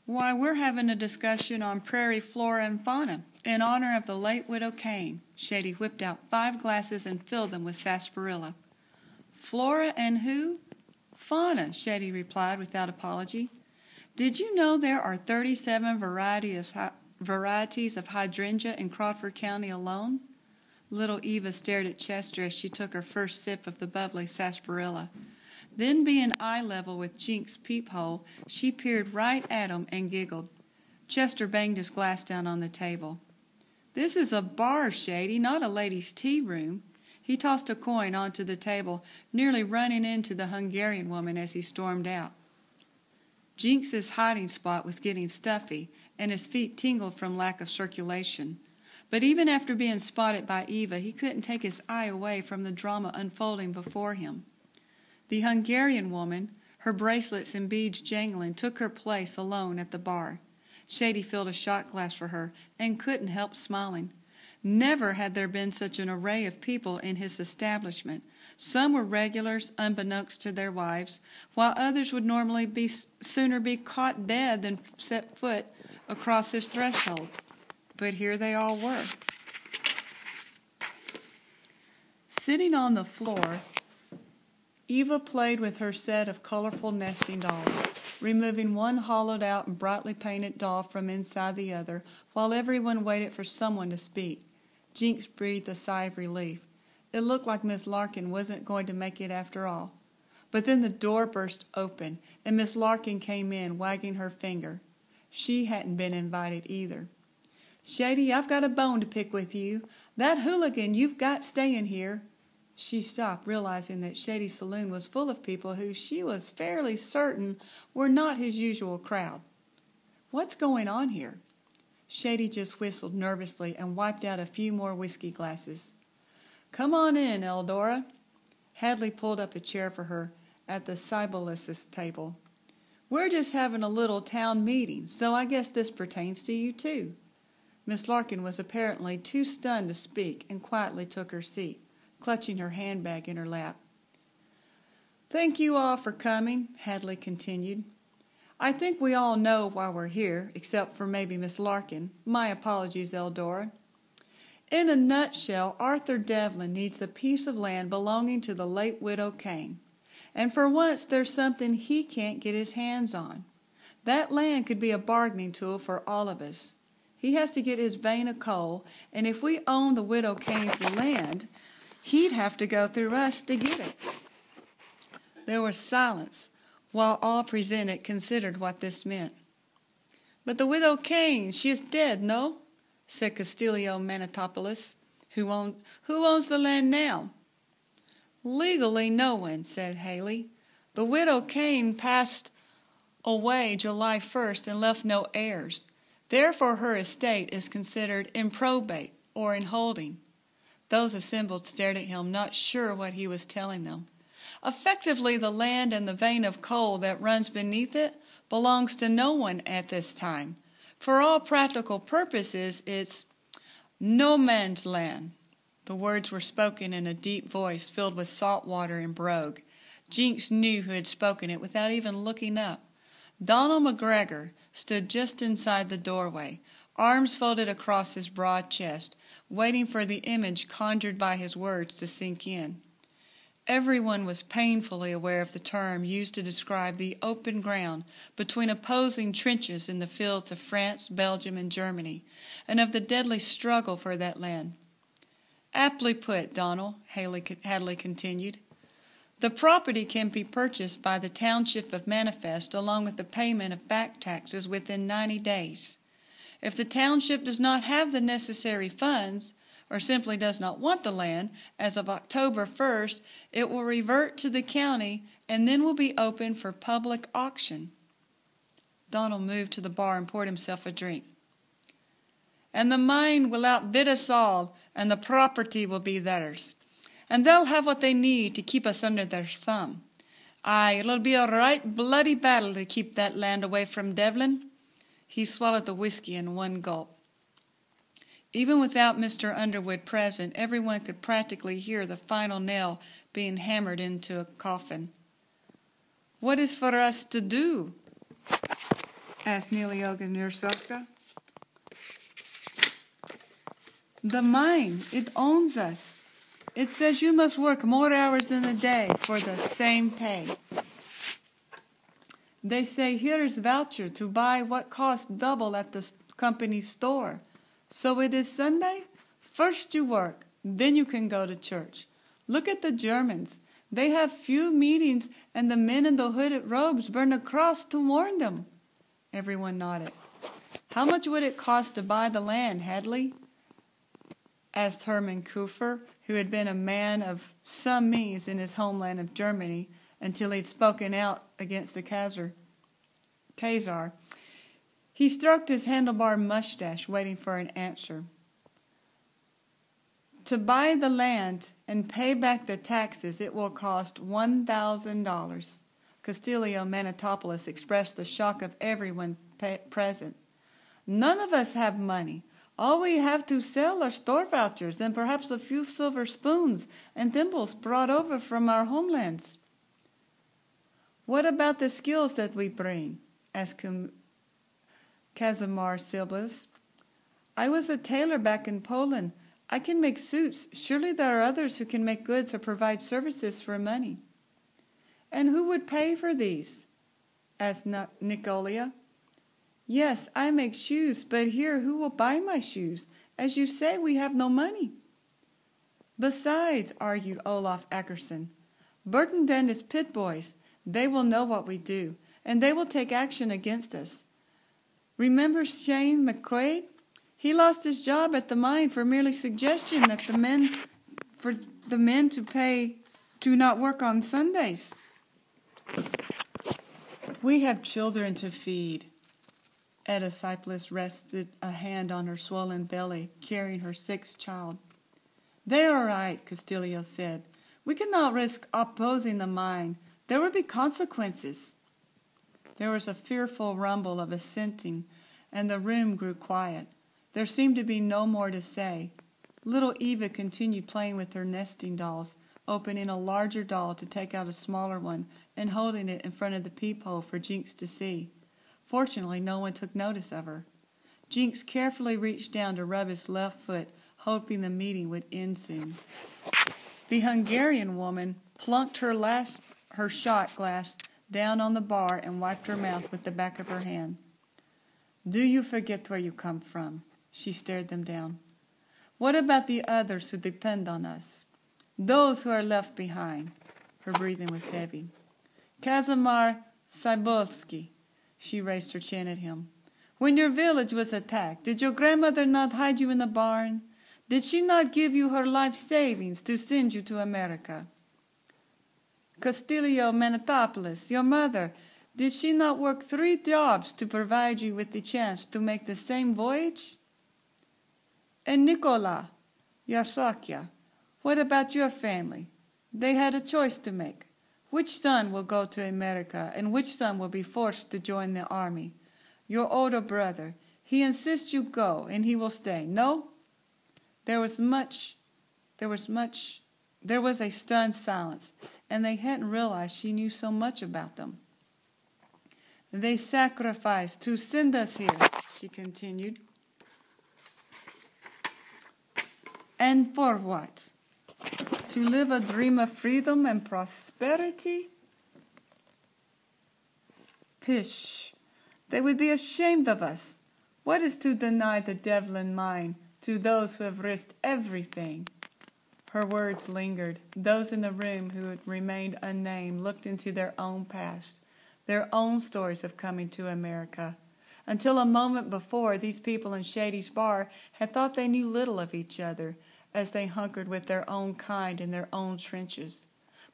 Why, we're having a discussion on prairie flora and fauna in honor of the late Widow Kane. Shady whipped out 5 glasses and filled them with sarsaparilla. Flora and who? Fauna, Shady replied without apology. Did you know there are 37 varieties of hydrangea in Crawford County alone? Little Eva stared at Chester as she took her first sip of the bubbly sarsaparilla. Then, being eye level with Jink's peephole, she peered right at him and giggled. Chester banged his glass down on the table. This is a bar, Shady, not a ladies' tea room. He tossed a coin onto the table, nearly running into the Hungarian woman as he stormed out. Jinx's hiding spot was getting stuffy, and his feet tingled from lack of circulation. But even after being spotted by Eva, he couldn't take his eye away from the drama unfolding before him. The Hungarian woman, her bracelets and beads jangling, took her place alone at the bar. Shady filled a shot glass for her and couldn't help smiling. Never had there been such an array of people in his establishment. Some were regulars, unbeknownst to their wives, while others would normally sooner be caught dead than set foot across his threshold. But here they all were. Sitting on the floor, Eva played with her set of colorful nesting dolls, removing one hollowed-out and brightly painted doll from inside the other, while everyone waited for someone to speak. Jinx breathed a sigh of relief. It looked like Miss Larkin wasn't going to make it after all. But then the door burst open, and Miss Larkin came in, wagging her finger. She hadn't been invited either. "Shady, I've got a bone to pick with you. That hooligan you've got staying here." She stopped, realizing that Shady's saloon was full of people who she was fairly certain were not his usual crowd. "What's going on here?" Shady just whistled nervously and wiped out a few more whiskey glasses. "Come on in, Eldora." Hadley pulled up a chair for her at the Sibyllus's table. "We're just having a little town meeting, so I guess this pertains to you too." Miss Larkin was apparently too stunned to speak and quietly took her seat, clutching her handbag in her lap. "Thank you all for coming," Hadley continued. "I think we all know why we're here, except for maybe Miss Larkin. My apologies, Eldora. In a nutshell, Arthur Devlin needs the piece of land belonging to the late Widow Kane. And for once, there's something he can't get his hands on. That land could be a bargaining tool for all of us. He has to get his vein of coal, and if we own the Widow Kane's land, he'd have to go through us to get it." There was silence, while all present considered what this meant. "But the Widow Kane, she is dead, no?" said Castilio Manitopoulos. Who owns the land now?" "Legally, no one," said Haley. "The Widow Kane passed away July 1st and left no heirs. Therefore, her estate is considered in probate, or in holding." Those assembled stared at him, not sure what he was telling them. Effectively, the land and the vein of coal that runs beneath it belongs to no one at this time. For all practical purposes, it's no man's land. The words were spoken in a deep voice filled with salt water and brogue. Jinx knew who had spoken it without even looking up. Donald McGregor stood just inside the doorway, arms folded across his broad chest, waiting for the image conjured by his words to sink in. Everyone was painfully aware of the term used to describe the open ground between opposing trenches in the fields of France, Belgium, and Germany, and of the deadly struggle for that land. "Aptly put, Donald," Hadley continued. "The property can be purchased by the township of Manifest along with the payment of back taxes within 90 days. If the township does not have the necessary funds, or simply does not want the land, as of October 1st, it will revert to the county and then will be open for public auction." Donald moved to the bar and poured himself a drink. "And the mine will outbid us all, and the property will be theirs. And they'll have what they need to keep us under their thumb. Aye, it'll be a right bloody battle to keep that land away from Devlin." He swallowed the whiskey in one gulp. Even without Mr. Underwood present, everyone could practically hear the final nail being hammered into a coffin. "What is for us to do?" asked Nilioga Nursoka. The mine, it owns us. It says you must work more hours in a day for the same pay. They say here is voucher to buy what costs double at the company store. So it is Sunday? First you work, then you can go to church. Look at the Germans. They have few meetings and the men in the hooded robes burn a cross to warn them. Everyone nodded. How much would it cost to buy the land, Hadley? Asked Hermann Kufer, who had been a man of some means in his homeland of Germany until he'd spoken out against the Khazar. He stroked his handlebar mustache, waiting for an answer. To buy the land and pay back the taxes, it will cost $1,000. Castilio Manitopoulos expressed the shock of everyone present. None of us have money. All we have to sell are store vouchers and perhaps a few silver spoons and thimbles brought over from our homelands. What about the skills that we bring? Asked Kazimar Silbas. I was a tailor back in Poland. I can make suits. Surely there are others who can make goods or provide services for money. And who would pay for these? Asked Nicolia. Yes, I make shoes, but here who will buy my shoes? As you say, we have no money. Besides, argued Olaf Ackerson, Burton and his pit boys, they will know what we do, and they will take action against us. Remember Shane McQuaid? He lost his job at the mine for merely suggestion that the men to not work on Sundays. We have children to feed. Etta Cyplus rested a hand on her swollen belly, carrying her sixth child. They are right, Castilio said. We cannot risk opposing the mine. There would be consequences. There was a fearful rumble of assenting, and the room grew quiet. There seemed to be no more to say. Little Eva continued playing with her nesting dolls, opening a larger doll to take out a smaller one and holding it in front of the peephole for Jinx to see. Fortunately, no one took notice of her. Jinx carefully reached down to rub his left foot, hoping the meeting would end soon. The Hungarian woman plunked her shot glass down on the bar and wiped her mouth with the back of her hand. Do you forget where you come from? She stared them down. What about the others who depend on us? Those who are left behind. Her breathing was heavy. Kazimar Cybolski. She raised her chin at him. When your village was attacked, did your grandmother not hide you in the barn? Did she not give you her life savings to send you to America? Castilio Manitopoulos, your mother, did she not work 3 jobs to provide you with the chance to make the same voyage? And Nicola Yarsakia, what about your family? They had a choice to make. Which son will go to America and which son will be forced to join the army? Your older brother. He insists you go and he will stay. No? There was a stunned silence, and they hadn't realized she knew so much about them. They sacrificed to send us here, she continued. And for what? To live a dream of freedom and prosperity? Pish! They would be ashamed of us. What is to deny the Devlin mine to those who have risked everything? Her words lingered. Those in the room who had remained unnamed looked into their own past, their own stories of coming to America. Until a moment before, these people in Shady's bar had thought they knew little of each other, as they hunkered with their own kind in their own trenches.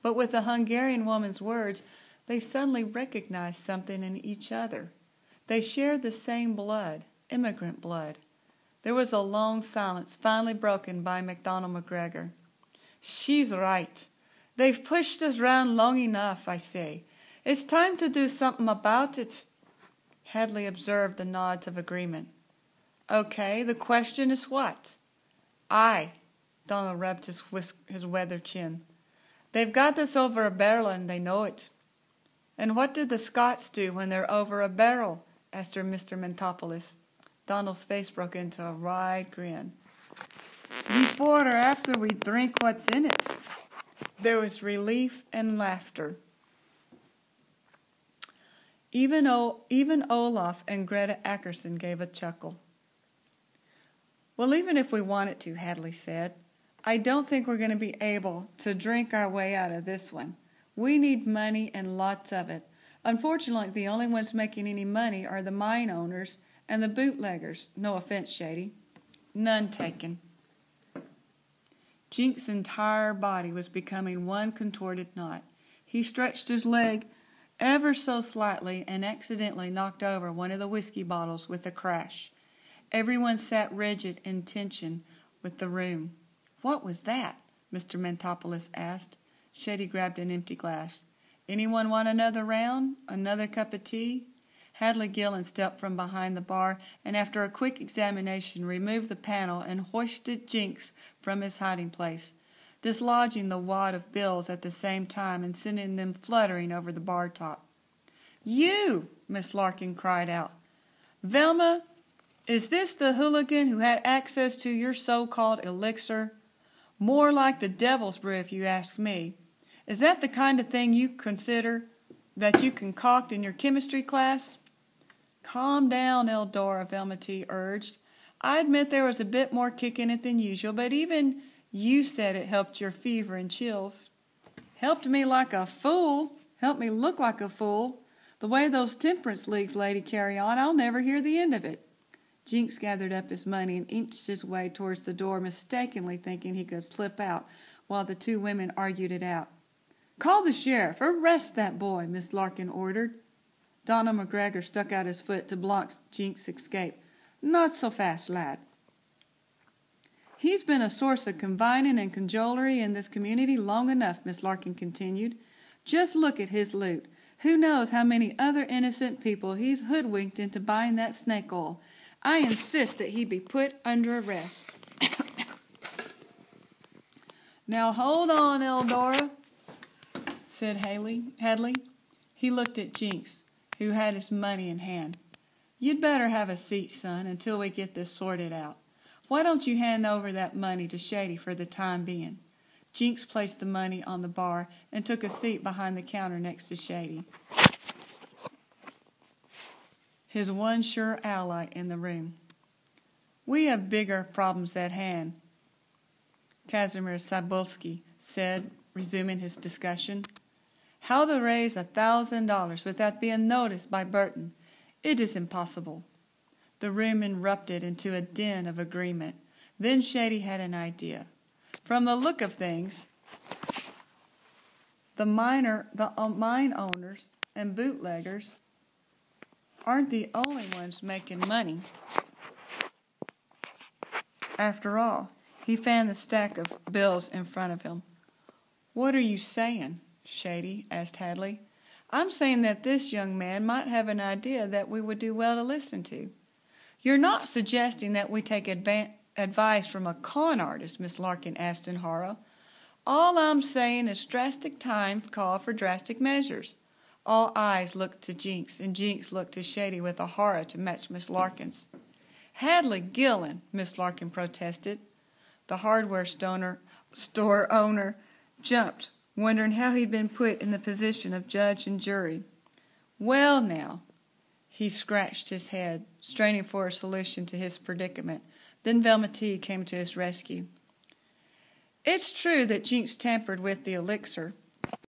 But with the Hungarian woman's words, they suddenly recognized something in each other. They shared the same blood, immigrant blood. There was a long silence, finally broken by MacDonald McGregor. She's right. They've pushed us round long enough, I say. It's time to do something about it. Hadley observed the nods of agreement. Okay, the question is what? Donald rubbed his weathered chin. They've got us over a barrel and they know it. And what do the Scots do when they're over a barrel? asked her Mr. Mentopoulos. Donald's face broke into a wide grin. Before or after we drink what's in it? There was relief and laughter. Even Olaf and Greta Ackerson gave a chuckle. Well, even if we wanted to, Hadley said, I don't think we're going to be able to drink our way out of this one. We need money and lots of it. Unfortunately, the only ones making any money are the mine owners and the bootleggers. No offense, Shady. None taken. Jinx's entire body was becoming one contorted knot. He stretched his leg ever so slightly and accidentally knocked over one of the whiskey bottles with a crash. Everyone sat rigid in tension with the room. What was that? Mr. Mentopoulos asked. Shady grabbed an empty glass. Anyone want another round? Another cup of tea? Hadley Gillen stepped from behind the bar and after a quick examination removed the panel and hoisted Jinx from his hiding place, dislodging the wad of bills at the same time and sending them fluttering over the bar top. You! Miss Larkin cried out. Velma, is this the hooligan who had access to your so-called elixir? More like the devil's brew, if you ask me. Is that the kind of thing you consider that you concoct in your chemistry class? Calm down, Eldora, Velma T. urged. I admit there was a bit more kick in it than usual, but even you said it helped your fever and chills. Helped me like a fool. Helped me look like a fool. The way those temperance leagues lady carry on, I'll never hear the end of it. Jinx gathered up his money and inched his way towards the door, mistakenly thinking he could slip out, while the two women argued it out. Call the sheriff. Arrest that boy, Miss Larkin ordered. Donald McGregor stuck out his foot to block Jinx's escape. Not so fast, lad. He's been a source of convining and cajolery in this community long enough, Miss Larkin continued. Just look at his loot. Who knows how many other innocent people he's hoodwinked into buying that snake oil. I insist that he be put under arrest. Now hold on, Eldora, said Hadley. He looked at Jinx, who had his money in hand. You'd better have a seat, son, until we get this sorted out. Why don't you hand over that money to Shady for the time being? Jinx placed the money on the bar and took a seat behind the counter next to Shady, his one sure ally in the room. We have bigger problems at hand, Kazimir Cybulski said, resuming his discussion. How to raise $1,000 without being noticed by Burton? It is impossible. The room erupted into a din of agreement. Then Shady had an idea. From the look of things, the mine owners and bootleggers aren't the only ones making money. After all, he fanned the stack of bills in front of him. What are you saying, Shady? Asked Hadley. I'm saying that this young man might have an idea that we would do well to listen to. You're not suggesting that we take advice from a con artist, Miss Larkin asked in horror. All I'm saying is drastic times call for drastic measures. All eyes looked to Jinx, and Jinx looked to Shady with a horror to match Miss Larkin's. Hadley Gillen, Miss Larkin protested. The hardware store owner jumped, wondering how he'd been put in the position of judge and jury. Well, now, he scratched his head, straining for a solution to his predicament. Then Velma T. came to his rescue. It's true that Jinx tampered with the elixir,